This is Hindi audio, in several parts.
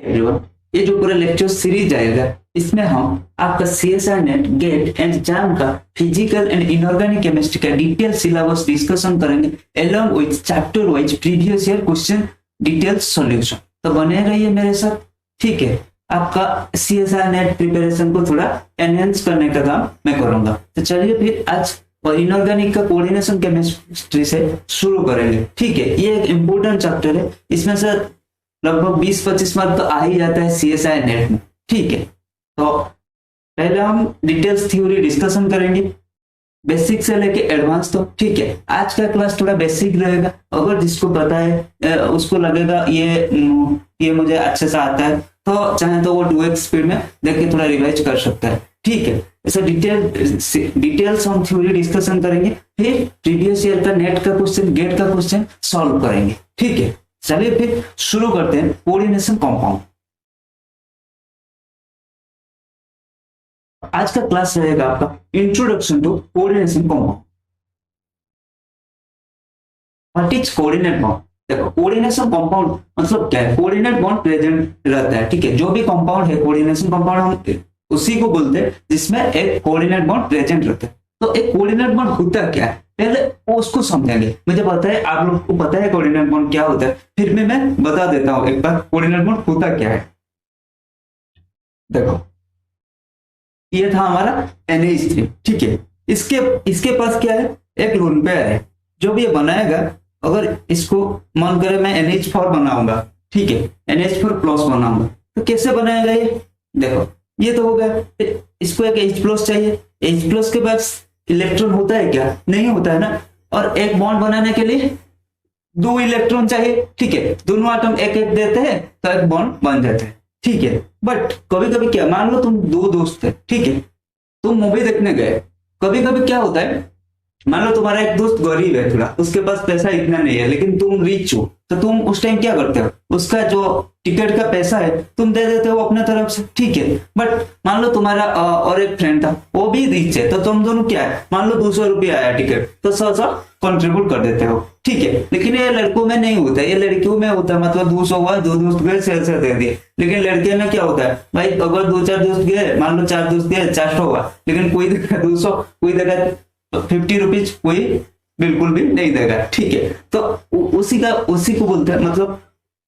एवरीवन, ये जो पूरा लेक्चर सीरीज आएगा इसमें हम आपका CSR NET GATE and JAM का फिजिकल एंड इनऑर्गेनिक केमिस्ट्री का डिटेल सिलेबस डिस्कशन करेंगे along with chapter wise previous year question detail solution. तो बने रहिए मेरे साथ, ठीक है। आपका सीएसआर नेट प्रिपरेशन को थोड़ा एनहेंस करने का काम मैं करूंगा। तो चलिए फिर आज इनऑर्गेनिक का कोऑर्डिनेशन केमिस्ट्री से शुरू करेंगे, ठीक है। ये एक इंपॉर्टेंट चैप्टर है, इसमें से लगभग 20-25 मार्क तो आ ही जाता है सीएसआर नेट में, ठीक है। तो पहले हम डिटेल्स थ्योरी डिस्कशन करेंगे, बेसिक से लेके एडवांस तो, ठीक है। आज का क्लास थोड़ा बेसिक रहेगा, अगर जिसको पता है उसको लगेगा ये मुझे अच्छे से आता है तो चाहे तो वो 2x स्पीड में देख के थोड़ा रिवाइज कर सकता है, ठीक है। ऐसा डिटेल्स हम थ्योरी डिस्कशन करेंगे, फिर प्रीवियस ईयर का नेट का क्वेश्चन गेट का क्वेश्चन सॉल्व करेंगे, ठीक है। चलिए फिर शुरू करते हैं कोऑर्डिनेशन कंपाउंड। आज का क्लास रहेगा आपका introduction to coordination compound. What is coordinate bond? देखो, कोऑर्डिनेशन कंपाउंड मतलब क्या है? कोऑर्डिनेट बॉन्ड प्रेजेंट रहता है, ठीक है। जो भी कंपाउंड है कोऑर्डिनेशन कंपाउंड हम उसी को बोलते हैं जिसमें एक कोऑर्डिनेट बॉन्ड प्रेजेंट रहता है। तो एक कोऑर्डिनेट बॉन्ड होता क्या है पहले उसको समझेंगे। मुझे पता है आप लोग को पता है कोऑर्डिनेट बॉन्ड क्या होता है, फिर भी मैं बता देता हूं एक बार कोऑर्डिनेट बॉन्ड होता क्या है। देखो, ये था हमारा NH3, ठीक है। इसके पास क्या है? एक लोन पेयर है। जो भी ये बनाएगा, अगर इसको मन करे मैं NH4 बनाऊंगा, ठीक है, NH4 प्लस बनाऊंगा, तो कैसे बनाएगा ये? देखो, ये तो हो गया। इसको एक H+ चाहिए, H+ के पास इलेक्ट्रॉन होता है क्या? नहीं होता है ना। और एक बॉन्ड बनाने के लिए 2 इलेक्ट्रॉन चाहिए, ठीक है। दोनों आटम एक एक देते हैं तो एक बॉन्ड बन जाता है, ठीक है। बट कभी कभी क्या, मान लो तुम 2 दोस्त थे, ठीक है, तुम मूवी देखने गए। कभी कभी क्या होता है, मान लो तुम्हारा एक दोस्त गरीब है थोड़ा, उसके पास पैसा इतना नहीं है, लेकिन तुम रिच हो, तो तुम उस टाइम क्या करते हो? उसका जो टिकट का पैसा है तुम दे देते हो अपने तरफ से, ठीक है। बट मान लो तुम्हारा और एक फ्रेंड था, वो भी रिच है, तो तुम दोनों क्या है, मान लो 200 रुपया आया टिकट, तो 100 कंट्रीब्यूट कर देते हो, ठीक है। लेकिन ये लड़कों में नहीं होता, ये लड़कियों में होता है। मतलब 200 हुआ, 2 दोस्त गए, से दे दिए। लेकिन लड़के में क्या होता है भाई, अगर 2-4 दोस्त गए, मान लो 4 दोस्त गए, 400 हुआ, लेकिन कोई देगा 200, कोई देगा 50 रुपीज, कोई बिल्कुल भी नहीं देगा, ठीक है। तो उसी को बोलते हैं, मतलब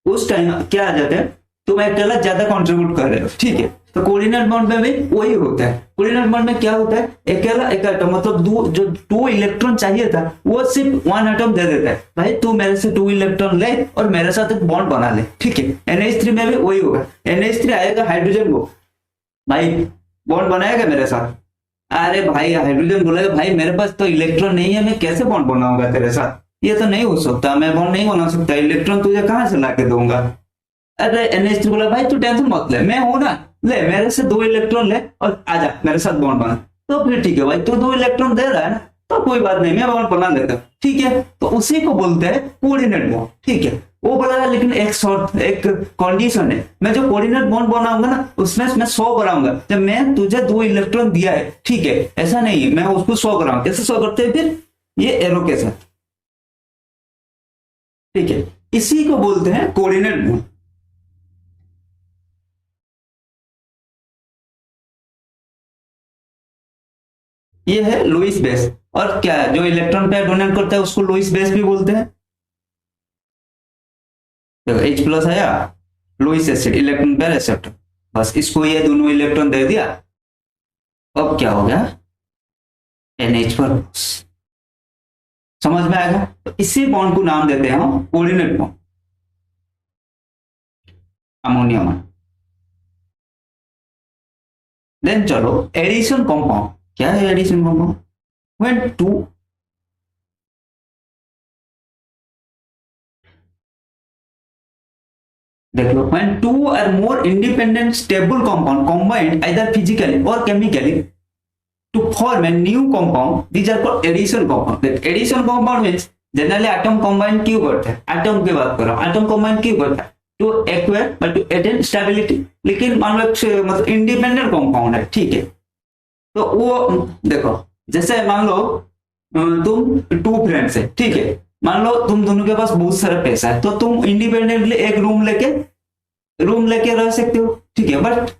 उस टाइम क्या आ जाता है, तुम अकेला ज्यादा कंट्रीब्यूट कर रहे हो, ठीक है। तो कोऑर्डिनेट बॉन्ड में भी वही होता है। कोऑर्डिनेट बॉन्ड में क्या होता है, अकेला एक एटम, मतलब जो 2 इलेक्ट्रॉन चाहिए था वो सिर्फ 1 एटम दे देता है। भाई तू मेरे से 2 इलेक्ट्रॉन ले और मेरे साथ एक बॉन्ड बना ले, ठीक है। NH3 में भी वही होगा। NH3 आएगा हाइड्रोजन को, भाई बॉन्ड बनाएगा मेरे साथ। अरे भाई हाइड्रोजन बोलेगा, भाई मेरे पास तो इलेक्ट्रॉन नहीं है, मैं कैसे बॉन्ड बनाऊंगा तेरे साथ? ये तो नहीं हो सकता, मैं बॉन्ड नहीं बना सकता, इलेक्ट्रॉन तुझे कहां से लाके दूंगा? अरे NH3 बोला, भाई तू टेंशन मत ले, मैं हूं ना, ले मेरे से 2 इलेक्ट्रॉन ले और आजा मेरे साथ बॉन्ड बना। तो फिर ठीक है भाई, तू 2 इलेक्ट्रॉन दे रहा है ना, तो कोई बात नहीं, मैं बॉन्ड बना लेता हूं, ठीक है। तो उसी को बोलते हैं कोऑर्डिनेट बॉन्ड, ठीक है। वो बोला, लेकिन एक कंडीशन है, मैं जो कोऑर्डिनेट बॉन्ड बनाऊंगा ना, उसमें मैं 100 कराऊंगा जब मैं तुझे 2 इलेक्ट्रॉन दिया है, ठीक है। ऐसा नहीं, मैं उसको 100 कराऊंगा। कैसे 100 करते हैं? फिर ये एरो के साथ, ठीक है। इसी को बोलते हैं कोऑर्डिनेट बॉन्ड। ये है लुईस बेस, और क्या है, जो इलेक्ट्रॉन पेयर डोनेट करता है उसको लुईस बेस भी बोलते हैं। देखो H+ आया, Lewis acid, electron pair acceptor, बस इसको ये दोनों इलेक्ट्रॉन दे दिया। अब क्या हो गया, NH4। समझ में आएगा? तो इसी बॉन्ड को नाम देते हैं हम coordinate bond. Ammonia bond. Then चलो एडिशन कंपाउंड। क्या है एडिशन कंपाउंड? व्हेन 2 देख लो, when 2 or more independent stable compound combined either physically or chemically to form a new compound, these are called addition compound. That addition compound means generally atom combine क्यों करता है? atom की बात कर रहा हूं, atom combine क्यों करता है? to acquire but to attain stability। लेकिन मान लो मतलब इंडिपेंडेंट कंपाउंड है, ठीक है। तो वो देखो, जैसे मान लो तुम 2 फ्रेंड्स है, ठीक है। मान लो तुम दोनों के पास बहुत सारा पैसा है, तो तुम इंडिपेंडेंटली एक रूम लेके रूम लेके रह सकते हो, ठीक है, बट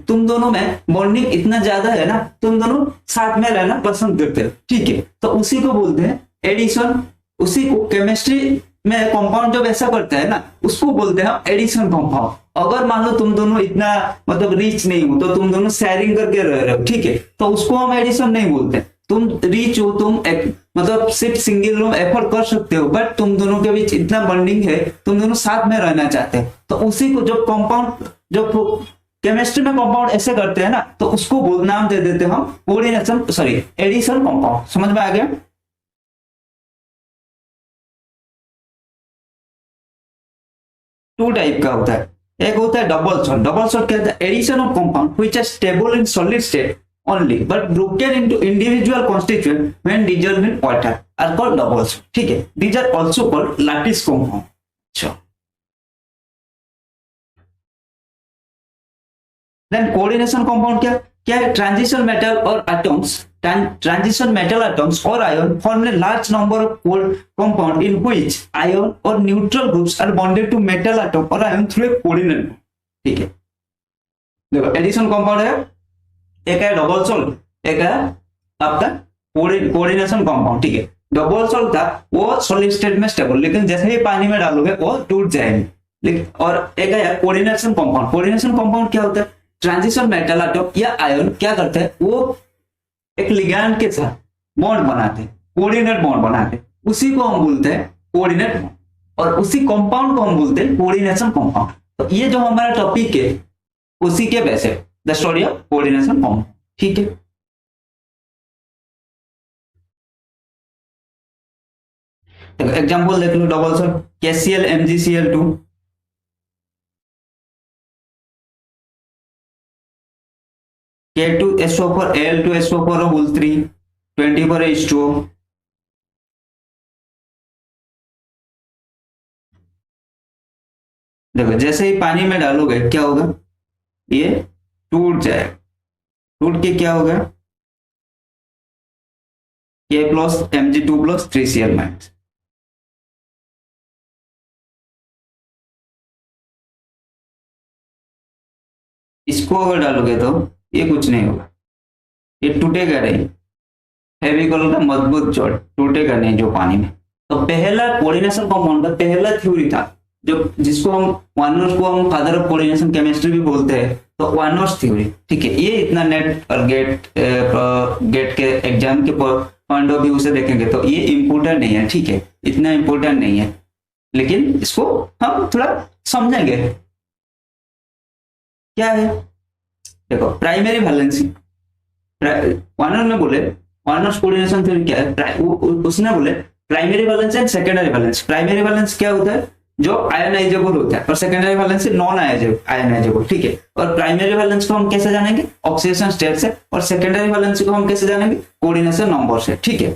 तुम दोनों में बॉन्डिंग इतना ज्यादा है ना, तुम दोनों साथ में रहना पसंद करते हो, ठीक है, तो उसी को बोलते हैं एडिशन। उसी को केमिस्ट्री में कंपाउंड जब ऐसा करता है ना, उसको बोलते हैं एडिशन कंपाउंड। अगर मान लो तुम दोनों इतना मतलब रिच नहीं हो, तो तुम दोनों शेयरिंग करके रह रहे हो, ठीक है, तो उसको हम एडिशन नहीं बोलते। तुम रिच हो, तुम मतलब सिर्फ सिंगल रूम एफोर्ड कर सकते हो, बट तुम दोनों के बीच इतना बॉन्डिंग है, तुम दोनों साथ में रहना चाहते हो, तो उसी को जब कंपाउंड, जब केमिस्ट्री में कंपाउंड ऐसे करते हैं ना, तो उसको नाम दे देते हैं हम कोऑर्डिनेशन, सॉरी एडिशन कंपाउंड। समझ में आ गया? टू टाइप का होता है, एक होता है डबल सॉल्ट। डबल सॉल्ट क्या होता है? Addition of compound which are stable in solid state only but broken into individual constituent when dissolved in water are called double salt, ठीक है, these are also called lattice compound। अच्छा, देन कोऑर्डिनेशन कंपाउंड क्या क्या है? ट्रांजिशन मेटल और एटम्स, ट्रांजिशन मेटल एटम्स और ion form a large number of compound in which ion और neutral groups are bonded to metal atom और आयन थ्रू ए कोऑर्डिनेट, ठीक है। देखो एडिशन कंपाउंड है, एक है डबल सॉल्ट, एक है आपका कोऑर्डिनेशन कंपाउंड, ठीक है। डबल सॉल्ट था वो सॉलिड स्टेट में स्टेबल, लेकिन जैसे ही पानी में डालोगे वो टूट जाएंगे, लेकिन और एक है कोऑर्डिनेशन कंपाउंड। कोऑर्डिनेशन कंपाउंड क्या होता है? ट्रांजिशन मेटल एटम या आयन क्या करते हैं, वो एक लिगैंड के साथ बॉन्ड बनाते हैं, कोऑर्डिनेट बॉन्ड बनाते हैं, उसी को हम बोलते हैं कोऑर्डिनेट बॉन्ड, और उसी कंपाउंड को हम बोलते हैं कोऑर्डिनेशन कंपाउंड। तो ये जो हमारा टॉपिक है उसी के बेस है the story of coordination compound, ठीक है। एग्जांपल देख लो, double salt KCl MgCl2, K2SO4 Al2SO4 whole 3 20 पर H2O। देखो जैसे ही पानी में डालोगे क्या होगा, ये टूट जाएगा, टूट के क्या होगा, K plus Mg2 plus 3Cl minus. इसको अगर डालोगे तो ये कुछ नहीं होगा, ये टूटेगा नहीं, फेविकोल का मजबूत जोड़ टूटेगा नहीं जो पानी में। तो पहला कोऑर्डिनेशन कंपाउंड का पहला थ्योरी था, जो जिसको हम वार्नर्स को हम फादर ऑफ कोऑर्डिनेशन केमिस्ट्री भी बोलते हैं, तो वार्नर्स थ्योरी, ठीक है। ये इतना नेट और गेट के एग्जाम के पॉइंट ऑफ व्यू से देखेंगे तो ये इंपोर्टेंट नहीं है, ठीक है, इतना इंपोर्टेंट नहीं है, लेकिन इसको हम थोड़ा समझेंगे क्या है। देखो प्राइमरी वैलेंसी, वार्नर ने बोले वार्नर्स कोऑर्डिनेशन थ्योरी क्या है, उसने बोले primary valence and secondary valence. Primary valence क्या होता है, जो आयनाइजेबल होता है, और सेकेंडरी वैलेंस नॉन आयनाइजेबल, ठीक है। और प्राइमरी वैलेंस को हम कैसे जानेंगे, ऑक्सीडेशन स्टेट से, और सेकेंडरी वैलेंस को हम कैसे जानेंगे, कोऑर्डिनेशन नंबर से, ठीक है।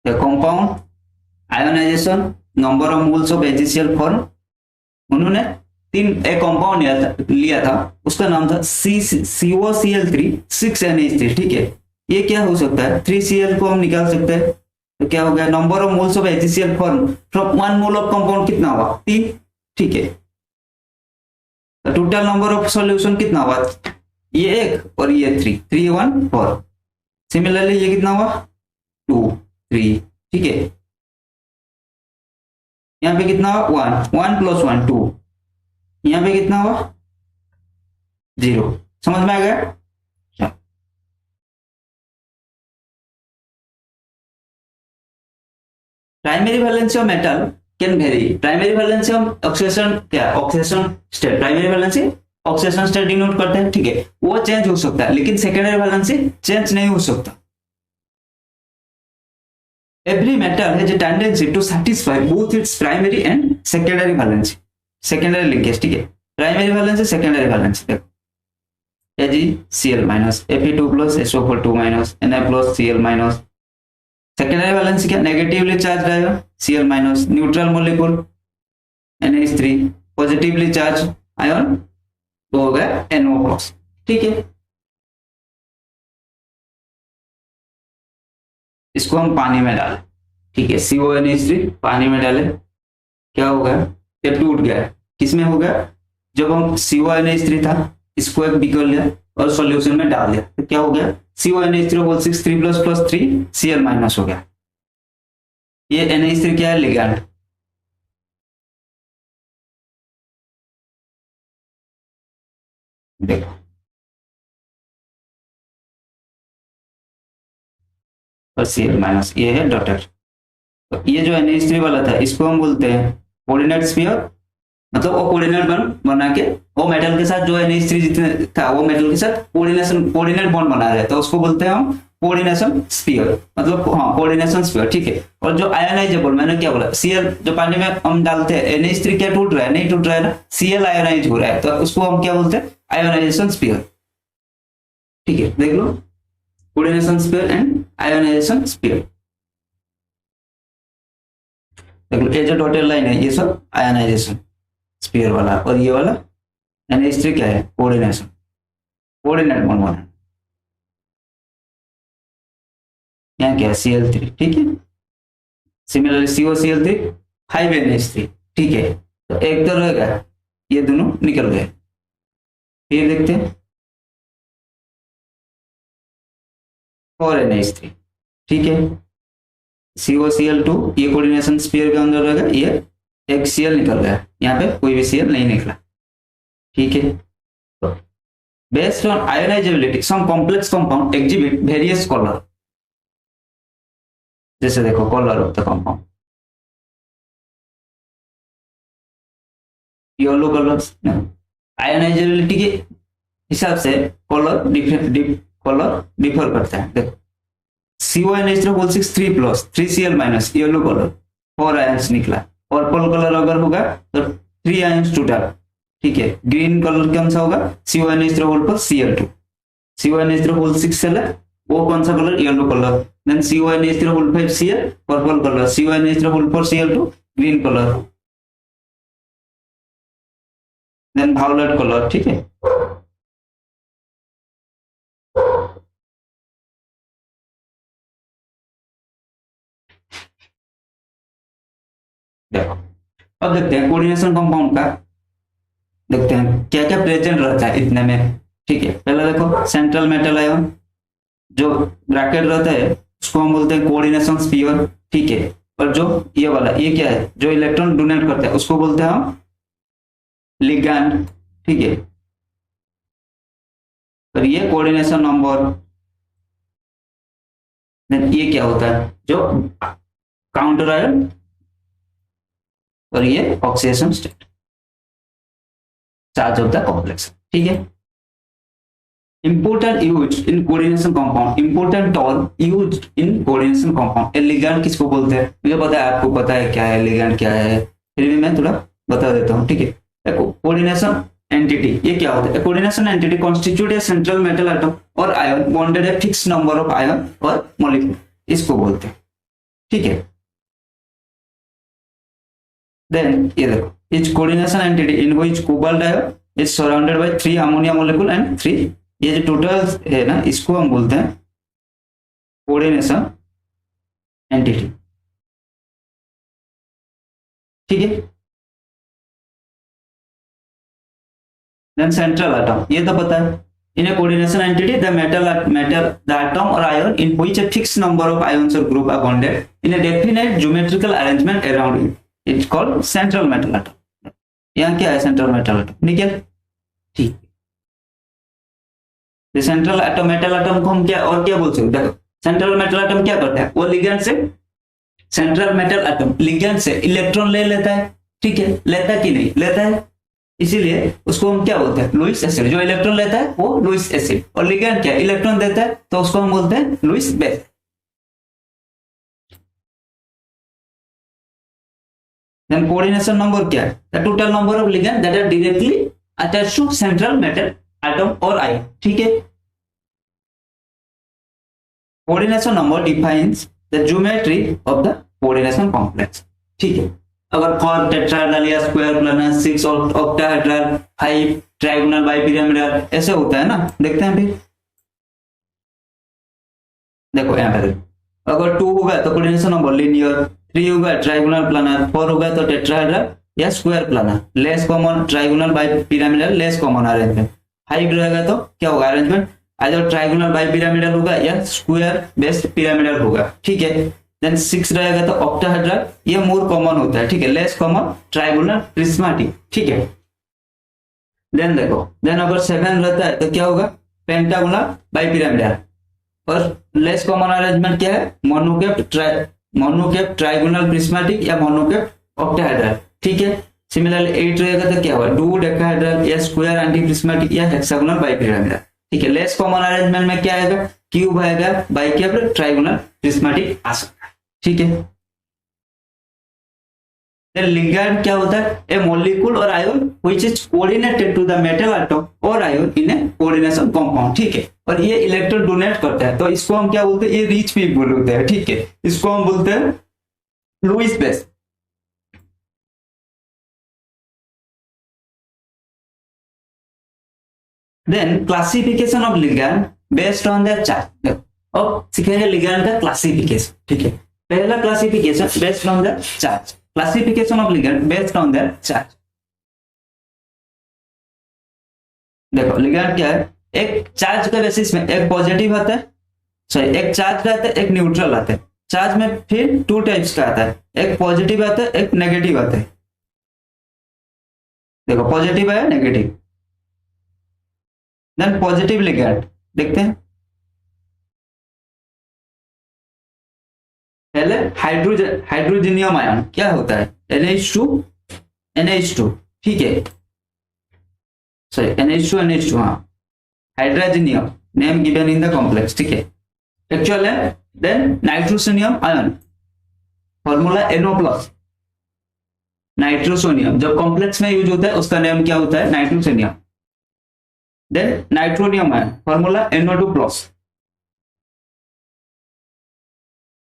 Compound ionization number of moles of HCl form, उन्होंने एक कंपाउंड लिया था, उसका नाम था COCl3 6NH3, ठीक है। ये क्या हो सकता है, 3Cl को हम निकाल सकते हैं, तो क्या हो गया, number of moles of HCl form from 1 mole of compound कितना हुआ, 3, ठीक है। तो टोटल नंबर ऑफ सॉल्यूशन कितना हुआ, ये 1 और ये 3, 3 1 4। सिमिलरली ये कितना हुआ, 2 3, ठीक है। यहाँ पे कितना हुआ, 1 प्लस 1 2, यहाँ पे कितना हुआ, 0। समझ में आ गया? Primary valency of metal can vary. Primary valency of oxidation क्या, oxidation state, primary valency oxidation state denote करते हैं, ठीक है, वो चेंज हो सकता है, लेकिन सेकेंडरी वैलेंसी चेंज नहीं हो सकता। Every metal has a tendency to satisfy both its primary and secondary valency, secondary linkage, ठीक है। प्राइमरी वैलेंसी सेकेंडरी वैलेंसी, देखो AgCl minus Fe2 plus SO4 2 minus Na plus Cl minus. Secondary valency क्या, नेगेटिवली चार्ज रहेगा Cl minus, neutral molecule NH3, positively charge ion तो हो गया NO प्लस, ठीक है। इसको हम पानी में डालें, ठीक है, CONH3 पानी में डाले, क्या हो गया, ये टूट गया। किसमें हो गया, जब हम CONH3 था इसको एक बिकर लिया और सॉल्यूशन में डाल दिया तो क्या हो गया, CONH3 3 plus plus 3 Cl minus हो गया। ये NH3 क्या है, लिगैंड। देखो और Cl माइनस, ये है डॉटर। तो ये जो NH3 वाला था इसको हम बोलते हैं कोऑर्डिनेट स्फीयर, मतलब वो कोऑर्डिनेट बना के वो मेटल के साथ जो NH3 जितने था वो मेटल के साथ कोऑर्डिनेट बॉन्ड बना रहे हैं, तो उसको बोलते हैं हम कोऑर्डिनेशन स्फीयर, मतलब हाँ कोऑर्डिनेशन स्फीयर। ठीक है, और जो आयोनाइजेबल, मैंने क्या बोला, Cl जो पानी में हम डालते हैं, NH3 क्या टूट रहा है, नहीं टूट रहा है ना, Cl आयोनाइज हो रहा है, तो उसको हम क्या बोलते हैं, आयोनाइजेशन स्फीयर। ठीक है, देख लो, coordination sphere and ionization sphere. देख लो, ये जो डॉटेड लाइन है ये सब आयोनाइजेशन स्फीयर वाला, और ये वाला NH3 क्या है, कोऑर्डिनेशन, कोऑर्डिनेट बॉन्ड बना। यहाँ क्या है, Cl3। ठीक है, सिमिलरली COCl3 5 NH3। ठीक है, तो एक तो रहेगा, ये दोनों निकल गए। फिर देखते हैं 4 NH3। ठीक है, COCl2 ये कोऑर्डिनेशन स्फीयर के अंदर रहेगा, ये एक Cl निकल गया, यहाँ पे कोई भी Cl नहीं निकला। ठीक है, तो based on ionizability some complex compound exhibit various colour, जैसे देखो colour of the compound, yellow colours, ionizability के हिसाब से कलर डिफर करता है। देखो CONH3 3 plus 3 Cl minus, yellow colour 4 ions निकला। पर्पल कलर अगर होगा तो 3 आयंस टोटल। ठीक है, ग्रीन कलर कौन सा होगा, CONH3 Cl2, CONH3 सेल है, वो कौन सा colour, yellow colour. Then CONH3 Cl purple colour, CONH3 Cl2 green colour, then violet colour. ठीक है, देखो अब देखते हैं कोऑर्डिनेशन कंपाउंड का, देखते हैं क्या क्या प्रेजेंट रहता है इतने में। ठीक है, पहले देखो सेंट्रल मेटल आयन जो ब्रैकेट रहता है उसको हम बोलते हैं कोऑर्डिनेशन स्फीयर। ठीक है, और जो ये वाला ये क्या है, जो इलेक्ट्रॉन डोनेट करता है उसको बोलते हैं हम लिगैंड। ठीक है, और ये कोऑर्डिनेशन नंबर। देन ये क्या होता है, जो काउंटर आयन, और ये oxidation state, charge of the complex. ठीक है, important used in coordination compound, important term used in coordination compound। Ligand किसको बोलते हैं, मुझे पता है, आपको पता है क्या है लिगैंड क्या है, फिर भी मैं थोड़ा बता देता हूँ। ठीक है, देखो कोऑर्डिनेशन एंटिटी ये क्या होता है, coordination entity constitute a central metal atom और ion bonded a fix number of ion और मॉलिक्यूल, इसको बोलते हैं। ठीक है, देन ये देखो each coordination entity in which cobalt ion is surrounded by 3 ammonia molecule and 3, ये जो टोटल है ना इसको हम बोलते हैं कोऑर्डिनेशन एंटिटी। ठीक है, देन सेंट्रल एटम ये तो पता है, in a coordination entity the metal the atom और ion in which a fixed number of ions or group are bonded in a definite geometrical arrangement around it, it's called central metal atom। यहाँ क्या है, सेंट्रल मेटल एटम निकल। ठीक, सेंट्रल एटम मेटल एटम को हम क्या और क्या बोल सकते हैं, देखो सेंट्रल मेटल एटम क्या करता है, वो लिगैंड से, सेंट्रल मेटल एटम लिगैंड से इलेक्ट्रॉन ले लेता है। ठीक है, लेता कि नहीं लेता है, इसीलिए उसको हम क्या बोलते हैं, लुईस एसिड। जो इलेक्ट्रॉन लेता है वो लुईस एसिड, और लिगैंड क्या इलेक्ट्रॉन देता है तो उसको हम बोलते हैं Lewis base. Then coordination number क्या है, the total number of ligand that are directly attached to central metal atom और आयन। ठीक है, coordination number defines the geometry of the coordination complex. ठीक है, अगर कॉर्ड टेट्राहेड्रल या square planar 6 octahedral 5 trigonal bipyramidal ऐसे होता है ना, देखते हैं फिर। देखो यहाँ पे अगर 2 होगा तो कोऑर्डिनेशन नंबर लीनियर, 3 होगा ट्राइगोनल प्लानर, 4 होगा तो टेट्राहेड्रल या square planner, less common trigonal bi pyramidal less common arrangement, 5 रहेगा तो क्या होगा arrangement, either trigonal bi pyramidal होगा या स्क्वायर बेस्ड पिरामिडल होगा, ठीक है। देन 6 रहेगा तो ऑक्टाहेड्रल, ये मोर कॉमन होता है, ठीक है, लेस कॉमन ट्राइगोनल प्रिज्मेटिक, ठीक है। देन देखो, देन अगर 7 रहता है तो क्या होगा, पेंटागोनल बाई पिरामिडल, और लेस कॉमन अरेंजमेंट क्या है, मोनोकेप ट्राइगोनल प्रिज्मेटिक या मोनोकेप ऑक्टाहेड्रल, ठीक है। सिमिलरली 8 रहेगा तो क्या होगा, डोडेकाहेड्रल या स्क्वायर एंटी प्रिज्मेटिक या हेक्सागोनल बाई पिरामिडल, ठीक है। लेस कॉमन अरेंजमेंट में क्या आएगा, क्यूब आएगा, बाइकेप ट्राइगोनल प्रिज्मेटिक आ सकता है, ठीक है। लिगैंड क्या होता है, ए मॉलिक्यूल और ion which is coordinated to the metal atom और ion in a coordination compound, ठीक है, और ये इलेक्ट्रॉन डोनेट करता है, तो इसको हम क्या बोलते हैं, ये रिच पीपल होते हैं, ठीक है, इसको हम बोलते हैं Lewis base. Then classification of ligand based on their charge, अब सीखेंगे लिगैंड का क्लासिफिकेशन, ठीक है। पहला classification based on the charge, classification of ligand based on their charge. देखो लिगैंड क्या है, एक चार्ज के बेसिस में एक पॉजिटिव आता है, सॉरी एक चार्ज का आता है, एक न्यूट्रल आता है, चार्ज में फिर 2 टाइप्स का आता है, एक पॉजिटिव आता है, एक नेगेटिव आता है। देखो पॉजिटिव है, नेगेटिव, देन पॉजिटिव लिगैंड देखते हैं। पहले हाइड्रोजनियम आयन क्या होता है, NH2, ठीक है, सॉरी NH2, हाँ, hydrogenium name given in the complex, ठीक है, एक्चुअल है। Then nitrosonium ion, formula NO+, nitrosonium जब कॉम्प्लेक्स में यूज होता है उसका नेम क्या होता है, nitrosonium. Then nitronium ion, formula NO2+।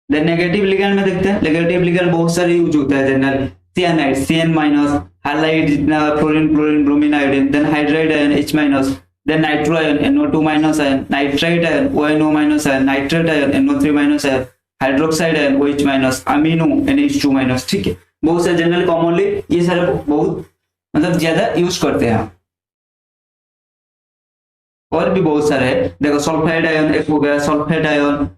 Then negative ligand में देखते हैं, नेगेटिव लिगैंड बहुत सारे यूज होता है, जनरल सियानाइड CN-, हालाइड जितना fluorine bromine iodine, then hydride ion H-, then nitro ion NO2- ion, nitrite ion ONO- ion, nitrate ion NO3- ion, hydroxide ion OH-, amino NH2-, ठीक है। बहुत से जनरल कॉमनली ये सारे बहुत मतलब ज्यादा यूज करते हैं, और भी बहुत सारे है। देखो सल्फाइड आयन एक हो गया, sulphate ion,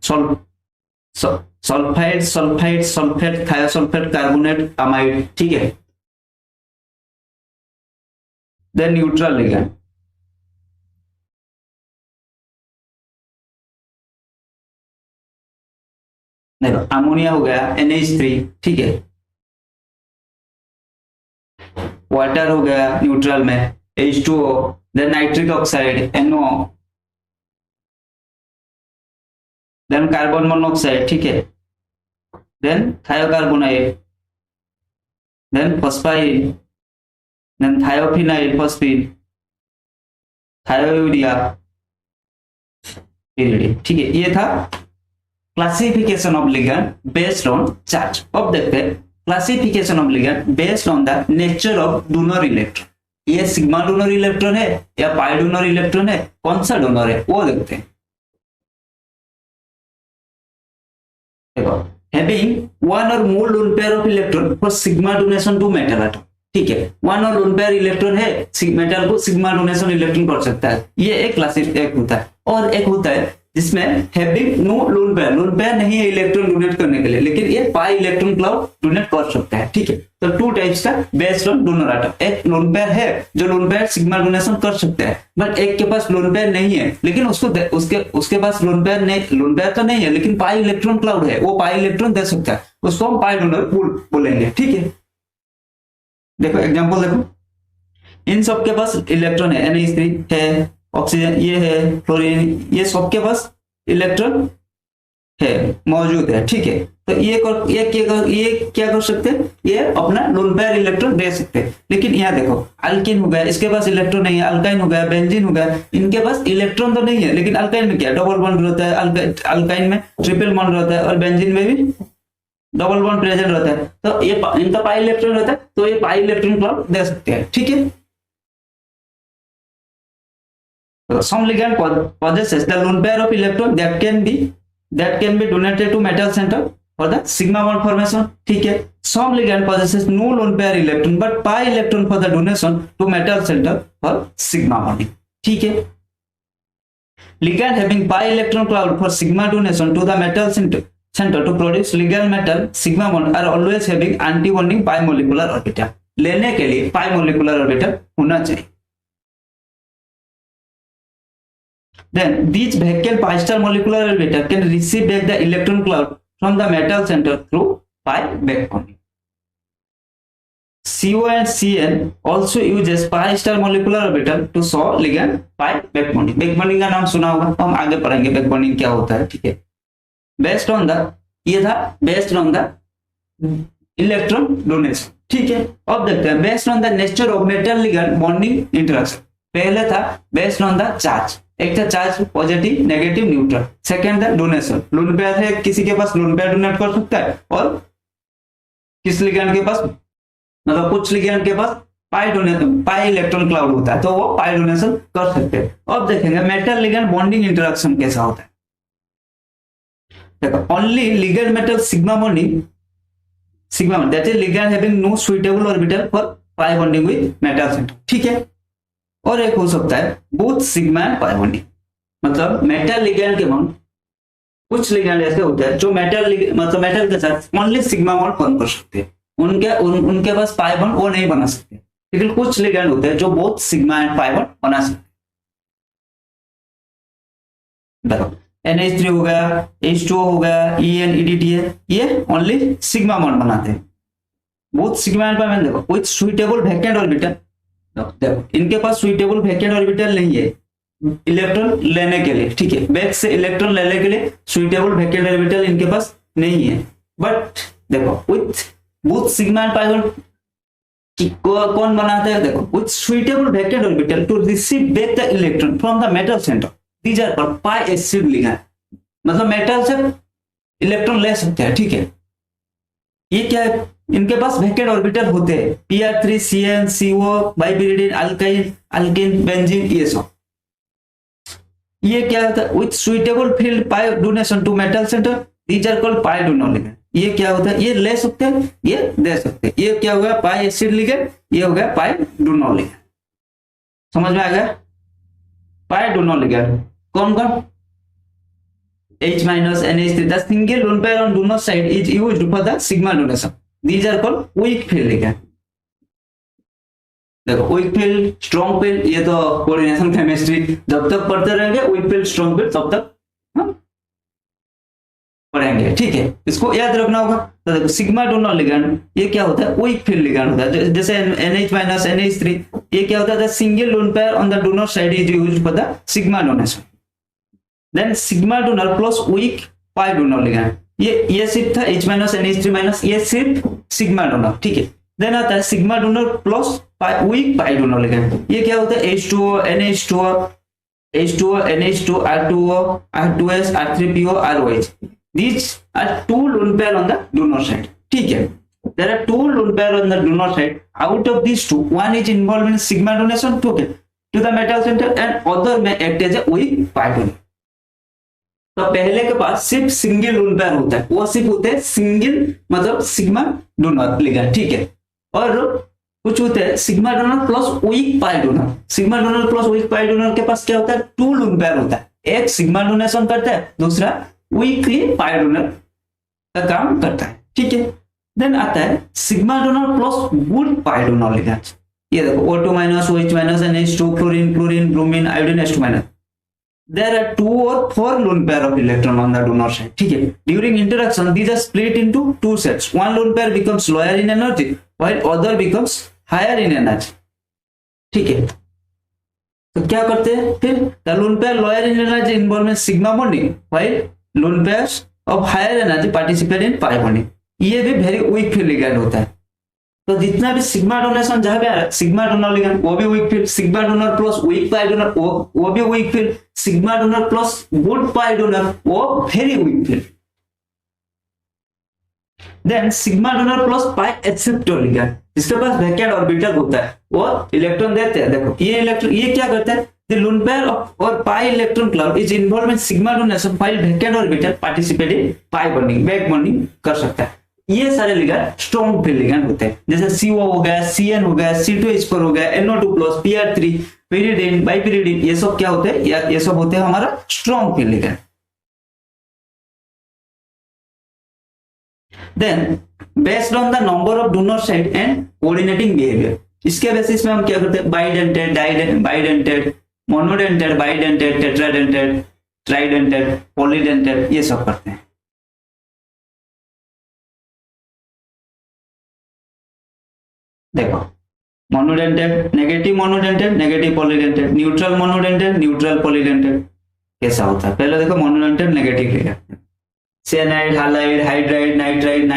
sulphate, thiosulphate, carbonate, amide, ठीक है। देन न्यूट्रल लिगैंड, देखो अमोनिया हो गया NH3, ठीक है, वाटर हो गया न्यूट्रल में H2O, then nitric oxide NO, then carbon monoxide, ठीक है, then thiocarbonyl, then phosphyl, then thiophenyl phosphine, thiourea, ठीक है। ये था classification of ligand based on charge. अब देखते हैं classification of ligand based on the nature of donor electron, ये सिग्मा डोनर इलेक्ट्रॉन है या पाई डोनर इलेक्ट्रॉन है, कौन सा डोनर है वो देखते हैं। देखो हैविंग वन और more lone pair of electron for sigma donation to metal atom, ठीक है, वन और लोन पेयर इलेक्ट्रॉन है, मेटल को सिग्मा डोनेशन इलेक्ट्रॉन कर सकता है, ये एक क्लासिक एक होता है। और एक होता है जिसमें हैविंग नो लोन पेयर नहीं है इलेक्ट्रॉन डोनेट करने के लिए, लेकिन ये पाई इलेक्ट्रॉन क्लाउड डोनेट कर सकता है, ठीक है। तो 2 टाइप्स का बेस्ड ऑन डोनर एटम, एक लोन पेयर है जो लोन पेयर सिग्मा डोनेशन कर सकता है, बट एक के पास लोन पेयर नहीं है, लेकिन उसके पास लोन पेयर तो नहीं है, लेकिन पाई इलेक्ट्रॉन क्लाउड है, वो पाई इलेक्ट्रॉन दे सकता है, उसको हम पाई डोनर बोलेंगे, ठीक है। देखो एग्जांपल देखो, इन सब के पास इलेक्ट्रॉन है, NH3 है, ऑक्सीजन ये है, फ्लोरीन, ये सबके पास इलेक्ट्रॉन है मौजूद है, ठीक है। तो ये क्या कर सकते हैं, ये अपना लोन पेयर इलेक्ट्रॉन दे सकते हैं। लेकिन यहाँ देखो अल्किन हो गया, इसके पास इलेक्ट्रॉन नहीं है, अल्काइन हो गया, बेंजीन हो गया, इनके पास इलेक्ट्रॉन तो नहीं है, लेकिन अल्काइन में क्या डबल बॉन्ड रहता है, अल्काइन में ट्रिपल बॉन्ड रहता है, और बेंजीन में भी डबल बॉन्ड प्रेजेंट रहता है, तो ये इनका पाई इलेक्ट्रॉन रहता है, तो ये पाई इलेक्ट्रॉन क्लाउड दे सकते हैं, ठीक है। So some ligand possesses the lone pair of electron that can be that can be donated to metal center for the sigma bond formation. ठीक है, some ligand possesses no lone pair electron but pi electron for the donation to metal center for sigma bonding. ठीक है, ligand having pi electron cloud for sigma donation to the metal center to produce ligand metal sigma bond are always having anti bonding pi molecular orbital. लेने के लिए pi molecular orbital होना चाहिए. Then these vacuum pi star molecular orbital can receive back the electron cloud from the metal center through pi back bonding. CO and CN also uses pi star molecular orbital to show ligand pi back bonding. Back bonding का नाम सुना होगा, हम आगे पढ़ेंगे back bonding क्या होता है. ठीक है, based on the ये था based on the electron donation. ठीक है, अब देखते हैं based on the nature of metal ligand bonding interaction. पहले था based on the charge, एक था charge positive negative neutral. Second था डोनेशन, लोन पेयर है, किसी के पास लोन पेयर डोनेट कर सकता है और किस लिगैंड के पास, मतलब कुछ लिगैंड के पास पाई इलेक्ट्रॉन क्लाउड होता है तो वो पाई डोनेशन कर सकते हैं. अब देखेंगे मेटल लिगैंड बॉन्डिंग इंटरेक्शन कैसा होता है. देखो, only ligand metal sigma bonding that is ligand having no suitable orbital for pi bonding with metal centre. ठीक है, और एक हो सकता है both sigma and pi bonding, मतलब मेटल लिगैंड के बॉन्ड, कुछ लिगैंड ऐसे होते हैं जो मतलब मेटल के साथ ओनली सिग्मा बॉन्ड फॉर्म कर सकते हैं, उनके पास पाई बॉन्ड वो नहीं बना सकते. लेकिन कुछ लिगैंड होते हैं जो both sigma and pi bond बना सकते हैं. देखो, NH3 हो गया, H2O हो गया, EN EDT है, ये ओनली सिग्मा बॉन्ड बनाते हैं. Both sigma and pi bond देखो विथ सुइटेबल वैकेंट ऑर्बिटल. देखो, इनके पास सुइटेबल वैकेंट ऑर्बिटल नहीं है इलेक्ट्रॉन लेने के लिए. ठीक है, बैक से इलेक्ट्रॉन लेने के लिए सुइटेबल वैकेंट ऑर्बिटल इनके पास नहीं है. बट देखो with both sigma and pi bond कौन बनाता है. देखो, with suitable vacant orbital to receive back the electron from the metal centre. These are called pi acid ligand, मतलब मेटल से इलेक्ट्रॉन ले सकते हैं. ठीक है, ये क्या है, इनके पास वैकेंट ऑर्बिटल होते हैं PR3 CN CO bipyridine alkene benzene, ये सब. ये क्या होता है with suitable field pi donation to metal centre, these are called pi donor ligand. ये क्या होता है, ये ले सकते हैं, ये दे सकते हैं. ये क्या हो गया पाई एसिड लिगैंड, ये हो गया पाई डोनर लिगैंड. समझ में आ गया. पाई डोनर लिगैंड कौन कौन, H- NH3. The single lone pair on donor side is used for the sigma donation. These are called weak field ligand. देखो, weak field, strong field, ये तो कोऑर्डिनेशन केमिस्ट्री जब तक पढ़ते रहेंगे, weak field, strong field तब तक हम पढ़ेंगे. ठीक है, इसको याद रखना होगा. तो देखो, सिग्मा डोनर लिगैंड ये क्या होता है, weak field ligand होता है. जैसे NH- NH3 ये क्या होता है, single lone pair on the donor side is used for the sigma donation. Then sigma donor plus weak pi donor ligand, ये सिर्फ था H- NH3-, ये सिर्फ सिग्मा डोनर. ठीक है, देन आता है sigma donor plus weak pi donor ligand. ये क्या होता है, H2O NH2O NH2 R2O R2S R3PO ROH. These are two lone pair on the donor side. ठीक है, there are two lone pair on the donor side. Out of these two, one is involved in sigma donation to the metal center and other may act as a weak pi donor. तो पहले के पास सिर्फ सिंगल लोन पेयर होता है, वो सिर्फ होते हैं सिंगल मतलब सिग्मा डोनर लिगैंड. ठीक है, और कुछ होते हैं sigma donor plus weak pi donor. Sigma donor plus weak pi donor के पास क्या होता है, टू लोन पेयर होता है. एक सिग्मा डोनेशन करता है, दूसरा वीकली पाई डोनर का काम करता है. ठीक है, देन आता है sigma donor plus good pi donor ligand. ये देखो, O2-, OH-, NH2 chlorine bromine iodine H2-. There are 2 or 4 lone pair of electron on the donor side. ठीक है, during interaction these are split into two sets. One lone pair becomes lower in energy while other becomes higher in energy. ठीक है, तो क्या करते हैं फिर, the lone pair lower in energy involve in sigma bonding while lone pairs of higher energy participate in pi bonding. ये भी very weak field ligand होता है. तो जितना भी सिग्मा डोनेशन जहां पे आ रहा है, सिग्मा डोनर लिगैंड वो भी weak field, sigma donor plus weak pi donor वो भी weak field, sigma donor plus good pi donor वो very weak field. Then sigma donor plus pi acceptor ligand, जिसके पास वैकेंट ऑर्बिटल होता है, वो इलेक्ट्रॉन देते हैं. देखो, ये इलेक्ट्रॉन ये क्या करते हैं, The lone pair of or pi electron cloud is involved in sigma donation while vacant orbital participate in pi bonding, back bonding कर सकता है। ये सारे लिगैंड स्ट्रॉन्ग फ्री लिगैंड होते हैं, जैसे CO हो गया, CN हो गया, C2H4 हो गया, NO2+, PR3, pyridine, बाइपिरिडिन, ये सब क्या होते हैं? ये सब होते हैं हमारा strong free ligand. Then based on the number of donor site and coordinating behavior, इसके बेसिस में हम क्या करते हैं? Bidentate, bidentate, monodentate, bidentate, tetradentate, tridentate, polydentate, ये सब करते हैं। देखो, monodentate, negative monodentate, negative polydentate, neutral monodentate, neutral polydentate, कैसा होता है? पहले देखो monodentate, negative ligand, cyanide, halide, hydride, nitride,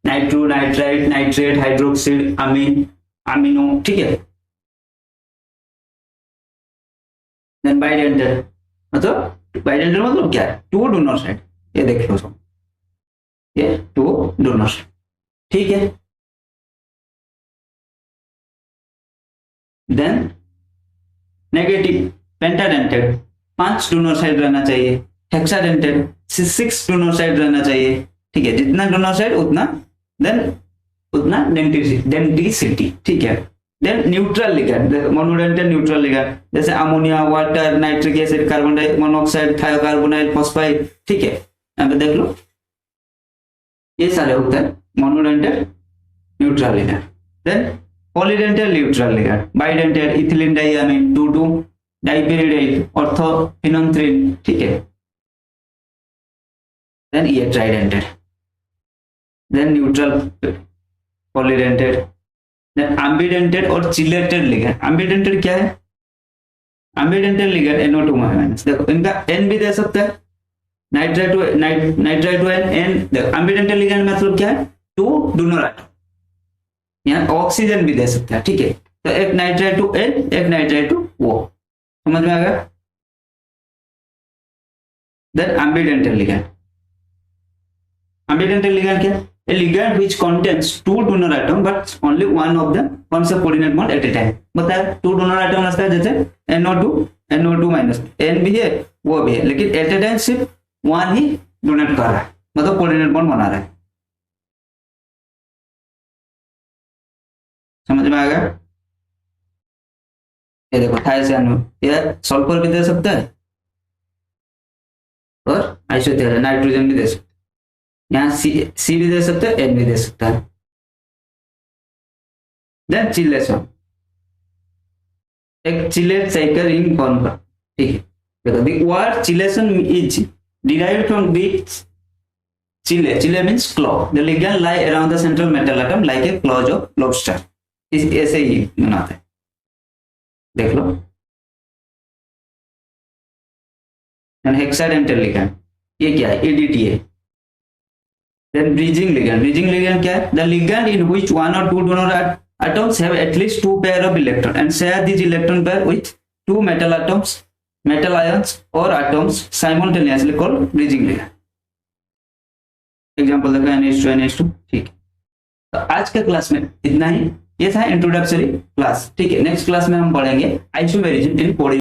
nitro, nitride, nitrate, hydroxide, amine, amino, ठीक है। देन बाइडेंटेड मतलब क्या है? टू डोनर साइड, ये देखिए उसको, ये टू डोनर साइड, ठीक है। Then negative pentadentate, 5 donor side रहना चाहिए। हेक्साडेंटेड 6 डोनर साइड रहना चाहिए, ठीक है। जितना डोनर साइड उतना डेंटिसिटी, ठीक है। Then neutral ligand, monodentate neutral ligand, जैसे ammonia, water, nitric acid, carbon monoxide, thiocarbonyl, phosphide, ठीक है। यहाँ पे देख लो, ये सारे होते हैं monodentate neutral ligand. Then polydentate neutral ligand, bidentate ethylene diamine, 2,2 dipyridyl, orthophenanthroline, ठीक है। देन ये tridentate, then neutral polydentate, then ambidentate और चिलेटेड लिगैंड। एम्बिडेंटेड क्या है? एम्बिडेंटेड लिगैंड NO2-, देखो इनका N भी दे सकते हैं, नाइट्राइट टू N। देखो एम्बिडेंटेड लिगैंड मतलब क्या है? 2 डोनर एटम, यहाँ ऑक्सीजन भी दे सकता है, ठीक है। तो एक नाइट्राइट टू N, एक नाइट्राइट टू O, समझ में आ गया? Then ambidentate ligand, ambidentate ligand क्या? A ligand which contains 2 donor atom but only one of them forms a coordinate bond at a time। बताया 2 donor atom रहता है, जैसे NO2 N भी है, वो भी है, लेकिन at a time सिर्फ 1 ही डोनेट कर रहा है, मतलब कोऑर्डिनेट बॉन्ड बना रहा है। समझ में आ गया? ये देखो थायसानो, ये सल्फर भी दे सकता है और आइसोथेरेन नाइट्रोजन भी दे सकता है। यहाँ सी भी दे सकते हैं, N भी दे सकता है। देन चिलेशन, एक चिलेट साइकिल रिंग फॉर्म कर, ठीक है। देखो the word chelation is derived from Greek chile means claw। the ligand lie around the central metal atom like a claws of lobster। इस ऐसे ही बनाते हैं, देख लो। एंड हेक्साडेंटल लिगैंड, ये क्या है? ADTA। Then bridging ligand क्या है? The ligand in which 1 or 2 donor atoms have at least 2 pair of electron and share these electron pair with 2 metal ions or atoms simultaneously called bridging ligand। Example देखो NH2 ठीक है। तो आज के क्लास में इतना ही, ये था इंट्रोडक्टरी क्लास, ठीक है। नेक्स्ट क्लास में हम पढ़ेंगे आइसोमेरिज्म इन